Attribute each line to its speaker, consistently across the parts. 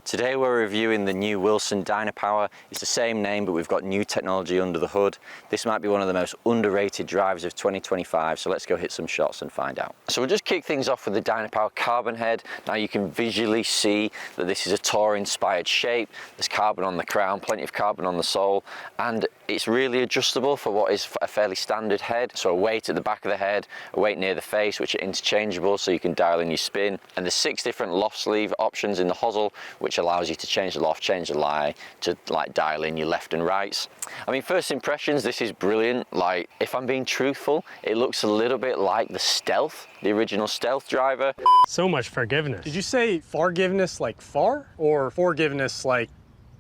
Speaker 1: Today we're reviewing the new Wilson Dynapower. It's the same name, but we've got new technology under the hood. This might be one of the most underrated drivers of 2025, so let's go hit some shots and find out. So we'll just kick things off with the Dynapower carbon head. Now you can visually see that this is a Tour-inspired shape. There's carbon on the crown, plenty of carbon on the sole, and it's really adjustable for what is a fairly standard head. So a weight at the back of the head, a weight near the face, which are interchangeable, so you can dial in your spin. And there's 6 different loft sleeve options in the hosel, which allows you to change the loft, change the lie, to like dial in your left and rights. I mean, first impressions, this is brilliant. Like, if I'm being truthful, it looks a little bit like the Stealth, the original Stealth driver.
Speaker 2: So much forgiveness. Did you say forgiveness like far, or forgiveness like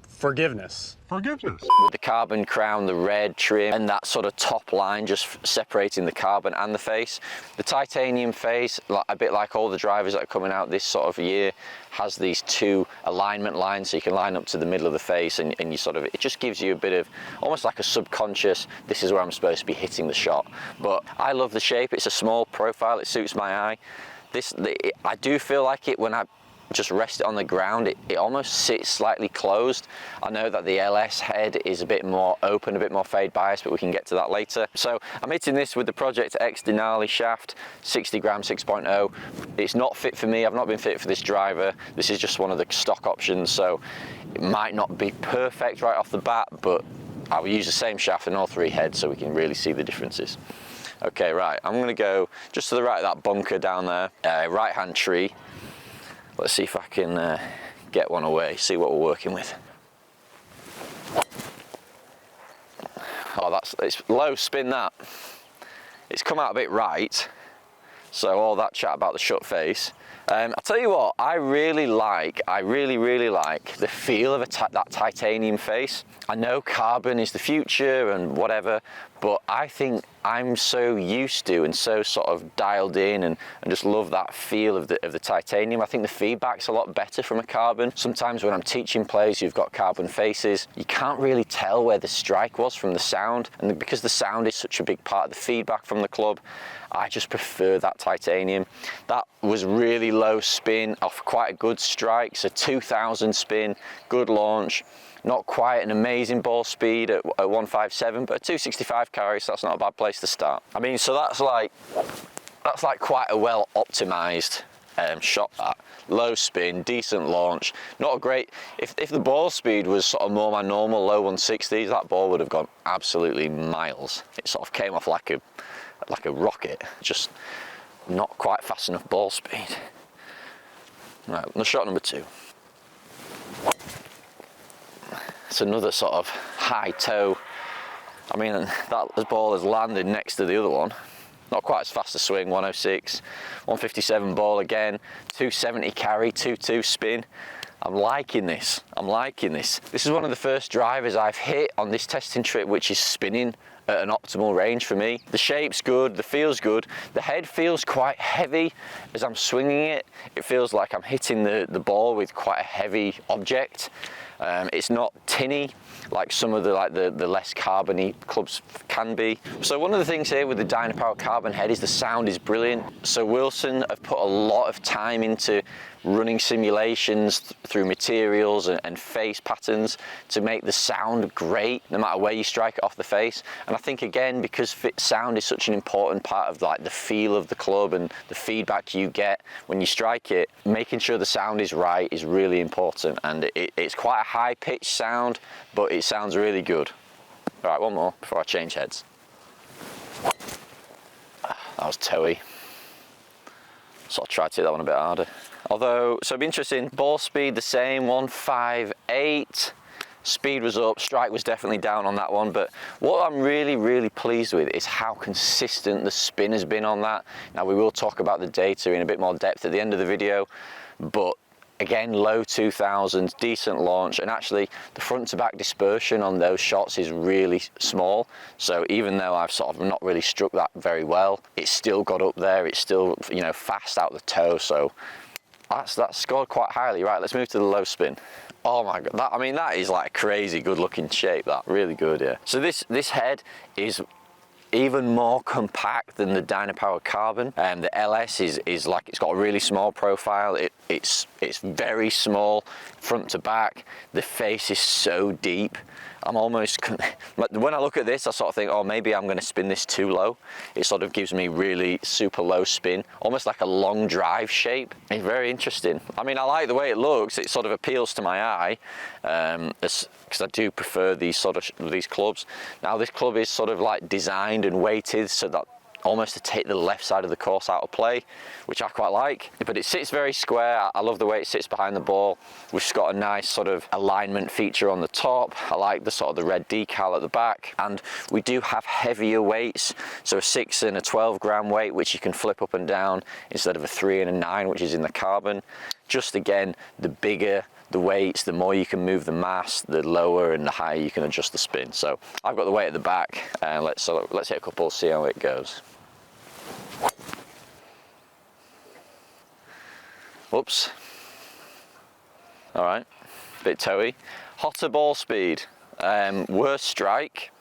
Speaker 2: forgiveness?
Speaker 3: Forgiveness.
Speaker 1: With the carbon crown, the red trim, and that sort of top line just separating the carbon and the face. The titanium face, a bit like all the drivers that are coming out this sort of year, has these 2 alignment lines, so you can line up to the middle of the face, and you sort of, it just gives you a bit of, almost like a subconscious, this is where I'm supposed to be hitting the shot. But I love the shape. It's a small profile, it suits my eye. I do feel like it when I just rest it on the ground, it almost sits slightly closed. I know that the LS head is a bit more open, a bit more fade bias, but we can get to that later. So I'm hitting this with the Project X Denali shaft, 60 gram 6.0. It's not fit for me. I've not been fit for this driver. This is just one of the stock options, so it might not be perfect right off the bat, but I will use the same shaft in all 3 heads so we can really see the differences. Okay, right, I'm gonna go just to the right of that bunker down there, right hand tree. Let's see if I can get one away, see what we're working with. Oh, it's low spin that. It's come out a bit right, so all that chat about the shut face. I'll tell you what, I really like the feel of that titanium face. I know carbon is the future and whatever, but I think I'm so used to and so sort of dialed in and just love that feel of the titanium. I think the feedback's a lot better from a carbon. Sometimes when I'm teaching players who've got carbon faces, you can't really tell where the strike was from the sound, and because the sound is such a big part of the feedback from the club, I just prefer that titanium. That was really low spin off quite a good strike, so 2000 spin, good launch. Not quite an amazing ball speed at 157, but a 265 carry, so that's not a bad place to start. I mean, so that's like quite a well optimized shot. That low spin, decent launch, not a great. If the ball speed was sort of more my normal low 160s, that ball would have gone absolutely miles. It sort of came off like a rocket, just not quite fast enough ball speed. Right, the shot number 2. It's another sort of high toe. I mean, that ball has landed next to the other one. Not quite as fast a swing, 106, 157 ball again, 270 carry, 2-2 spin. I'm liking this, This is one of the first drivers I've hit on this testing trip which is spinning at an optimal range for me. The shape's good, the feel's good. The head feels quite heavy as I'm swinging it. It feels like I'm hitting the ball with quite a heavy object. It's not tinny like some of the less carbony clubs can be. So one of the things here with the Dynapower carbon head is the sound is brilliant. So Wilson have put a lot of time into running simulations through materials and face patterns to make the sound great no matter where you strike it off the face. And I think again, because sound is such an important part of like the feel of the club and the feedback you get when you strike it, making sure the sound is right is really important. And it's quite a high pitched sound, but it sounds really good. All right, one more before I change heads. That was toey. So I'll try to hit that one a bit harder. Although, so it'd be interesting, ball speed the same, 158. Speed was up, strike was definitely down on that one, but what I'm really pleased with is how consistent the spin has been on that. Now we will talk about the data in a bit more depth at the end of the video, but again, low 2000s, decent launch, and actually the front to back dispersion on those shots is really small. So even though I've sort of not really struck that very well, it's still got up there, it's still, you know, fast out the toe, so that's scored quite highly. Right, let's move to the low spin. Oh my God, I mean, that is like a crazy good looking shape, that, really good, yeah. So this head is even more compact than the Dynapower Carbon. The LS is like, it's got a really small profile. It's very small front to back. The face is so deep. I'm almost, when I look at this, I sort of think, oh, maybe I'm going to spin this too low. It sort of gives me really super low spin, almost like a long drive shape. It's very interesting. I mean, I like the way it looks. It sort of appeals to my eye, because I do prefer these clubs. Now, this club is sort of like designed and weighted so that almost to take the left side of the course out of play, which I quite like. But it sits very square. I love the way it sits behind the ball. We've got a nice sort of alignment feature on the top. I like the sort of the red decal at the back. And we do have heavier weights, so a 6 and a 12 gram weight, which you can flip up and down instead of a 3 and a 9, which is in the Carbon. Just again, the bigger the weights, the more you can move the mass, the lower and the higher you can adjust the spin. So I've got the weight at the back, and let's hit a couple, see how it goes. Whoops. All right, bit toey. Hotter ball speed, worse strike,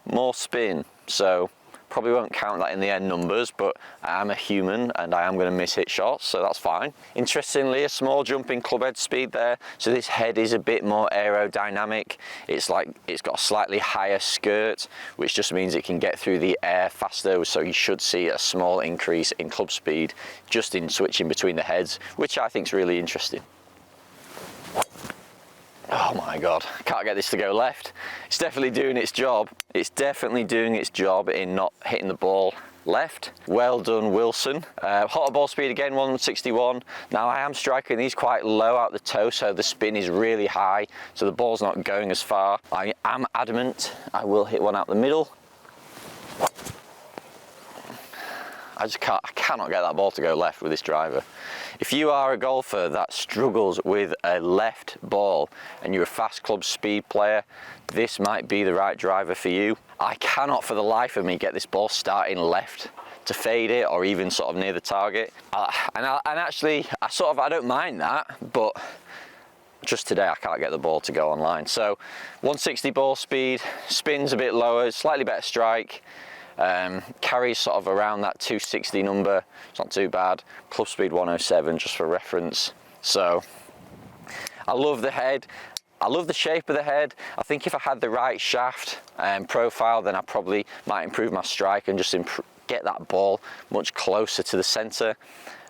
Speaker 1: more spin. So probably won't count that in the end numbers, but I am a human and I am going to miss hit shots, so that's fine. Interestingly, a small jump in club head speed there. So this head is a bit more aerodynamic. It's got a slightly higher skirt, which just means it can get through the air faster. So you should see a small increase in club speed just in switching between the heads, which I think is really interesting. Oh my God, I can't get this to go left. It's definitely doing its job. It's definitely doing its job in not hitting the ball left. Well done, Wilson. Hotter ball speed again, 161. Now I am striking these quite low out the toe, so the spin is really high, so the ball's not going as far. I am adamant I will hit one out the middle. I cannot get that ball to go left with this driver. If you are a golfer that struggles with a left ball and you're a fast club speed player, this might be the right driver for you. I cannot for the life of me get this ball starting left to fade it or even sort of near the target. And actually, I don't mind that, but just today I can't get the ball to go on line. So 160 ball speed, spins a bit lower, slightly better strike. Carries sort of around that 260 number. It's not too bad. Club speed 107 just for reference. So I love the head. I love the shape of the head. I think if I had the right shaft profile, then I probably might improve my strike and just get that ball much closer to the center.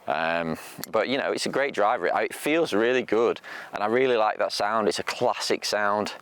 Speaker 1: But you know, it's a great driver. It feels really good, and I really like that sound. It's a classic sound.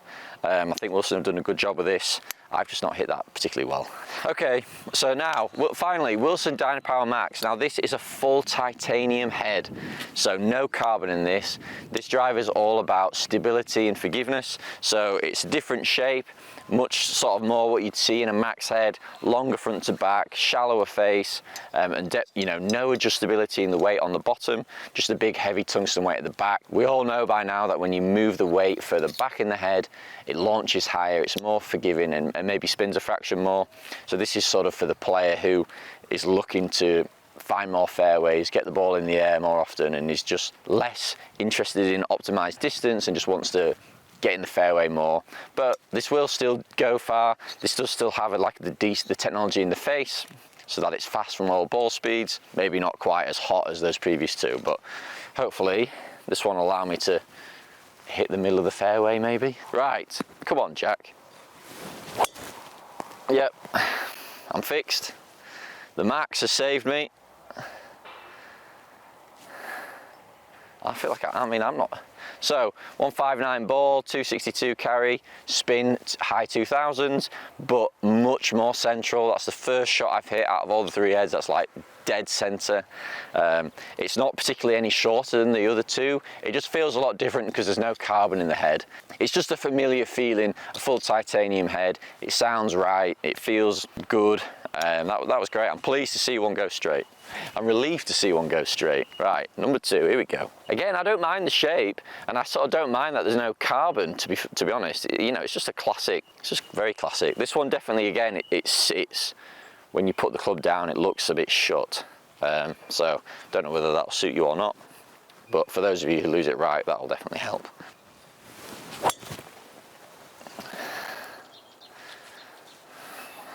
Speaker 1: I think Wilson have done a good job with this. I've just not hit that particularly well. Okay, so now, finally, Wilson Dynapower Max. Now this is a full titanium head, so no carbon in this. This driver is all about stability and forgiveness, so it's a different shape, much sort of more what you'd see in a Max head, longer front to back, shallower face, and you know, no adjustability in the weight on the bottom, just a big heavy tungsten weight at the back. We all know by now that when you move the weight further back in the head, it launches higher, it's more forgiving, and maybe spins a fraction more. So this is sort of for the player who is looking to find more fairways, get the ball in the air more often, and is just less interested in optimized distance and just wants to get in the fairway more. But this will still go far. This does still have the technology in the face, so that it's fast from low ball speeds. Maybe not quite as hot as those previous two, but hopefully this one will allow me to hit the middle of the fairway maybe. Right, come on Jack. Yep, I'm fixed. The Max has saved me. I feel like I'm not. So 159 ball, 262 carry, spin high 2000s, but much more central. That's the first shot I've hit out of all the three heads that's like dead center. It's not particularly any shorter than the other two. It just feels a lot different because there's no carbon in the head. It's just a familiar feeling, a full titanium head. It sounds right, it feels good. That was great. I'm pleased to see one go straight. I'm relieved to see one go straight. Right, number two, here we go. Again, I don't mind the shape, and I sort of don't mind that there's no carbon, to be honest. You know, it's just a classic, it's just very classic. This one definitely, again, it sits. When you put the club down, it looks a bit shut. So, don't know whether that'll suit you or not, but for those of you who lose it right, that'll definitely help.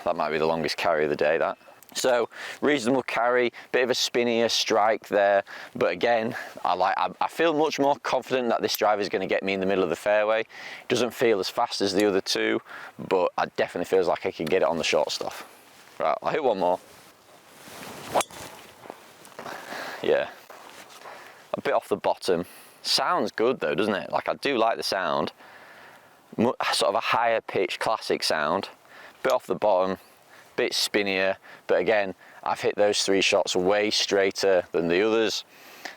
Speaker 1: that might be the longest carry of the day, that. So reasonable carry, bit of a spinnier strike there, but again, I feel much more confident that this driver is going to get me in the middle of the fairway. It doesn't feel as fast as the other two, but it definitely feels like I can get it on the short stuff. Right, I'll hit one more. Yeah, a bit off the bottom. Sounds good though, doesn't it? Like, I do like the sound. Sort of a higher pitch classic sound. Bit off the bottom, bit spinnier, but again, I've hit those 3 shots way straighter than the others.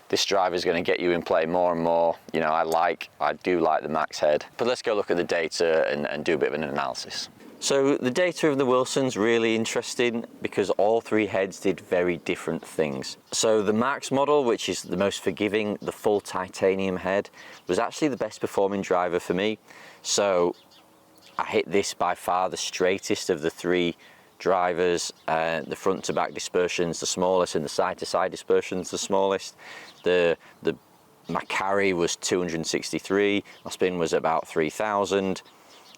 Speaker 1: This driver is going to get you in play more and more. You know, I do like the max head. But let's go look at the data and do a bit of an analysis. So the data of the Wilson's really interesting because all 3 heads did very different things. So the max model, which is the most forgiving, the full titanium head, was actually the best performing driver for me. So I hit this by far the straightest of the 3 drivers. The front to back dispersion's the smallest and the side to side dispersion's the smallest. My carry was 263, my spin was about 3,000.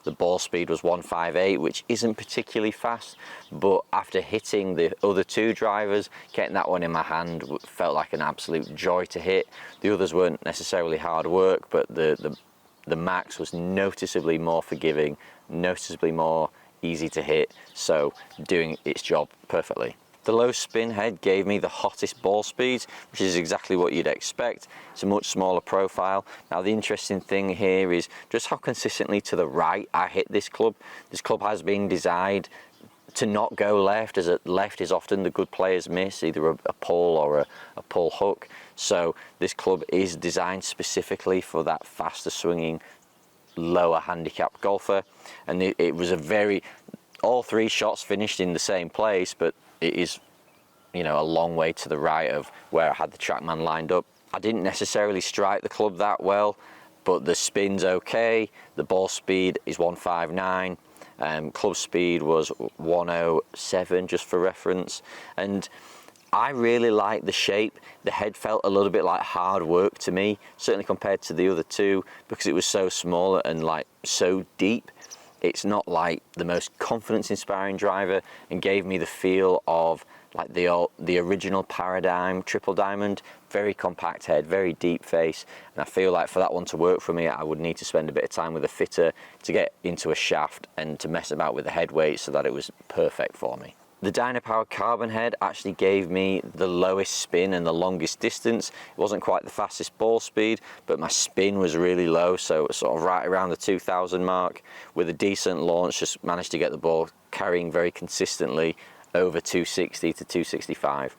Speaker 1: The ball speed was 158, which isn't particularly fast, but after hitting the other 2 drivers, getting that one in my hand felt like an absolute joy to hit. The others weren't necessarily hard work, but the max was noticeably more forgiving, noticeably more easy to hit, so doing its job perfectly. The low spin head gave me the hottest ball speeds, which is exactly what you'd expect. It's a much smaller profile. Now the interesting thing here is just how consistently to the right I hit this club. This club has been designed to not go left, as left is often the good players miss, either a pull or a pull hook. So this club is designed specifically for that faster swinging, lower handicap golfer, and it was all 3 shots finished in the same place, but it is, you know, a long way to the right of where I had the TrackMan lined up. I didn't necessarily strike the club that well, but the spin's okay. The ball speed is 159. Club speed was 107, just for reference, and I really like the shape. The head felt a little bit like hard work to me, certainly compared to the other 2, because it was so small and like so deep. It's not like the most confidence-inspiring driver, and gave me the feel of like the original Paradigm Triple Diamond. Very compact head, very deep face, and I feel like for that one to work for me, I would need to spend a bit of time with a fitter to get into a shaft and to mess about with the head weight so that it was perfect for me. The Dynapower carbon head actually gave me the lowest spin and the longest distance. It wasn't quite the fastest ball speed, but my spin was really low, so it was sort of right around the 2,000 mark. With a decent launch, just managed to get the ball carrying very consistently over 260 to 265.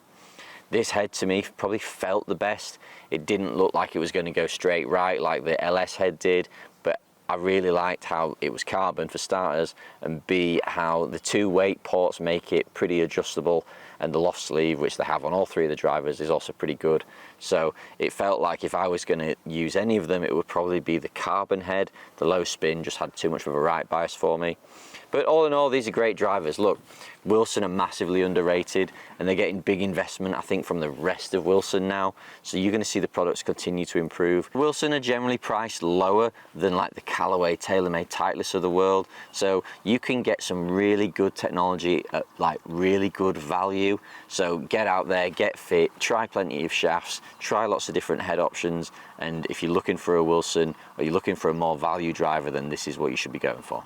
Speaker 1: This head to me probably felt the best. It didn't look like it was going to go straight right like the LS head did, but I really liked how it was carbon for starters, and B, how the 2 weight ports make it pretty adjustable, and the loft sleeve, which they have on all 3 of the drivers, is also pretty good. So it felt like if I was going to use any of them, it would probably be the carbon head. The low spin just had too much of a right bias for me. But all in all, these are great drivers. Look, Wilson are massively underrated, and they're getting big investment, I think, from the rest of Wilson now. So you're going to see the products continue to improve. Wilson are generally priced lower than like the Callaway TaylorMade Titleist of the world. So you can get some really good technology at like really good value. So get out there, get fit, try plenty of shafts, try lots of different head options. And if you're looking for a Wilson, or you're looking for a more value driver, then this is what you should be going for.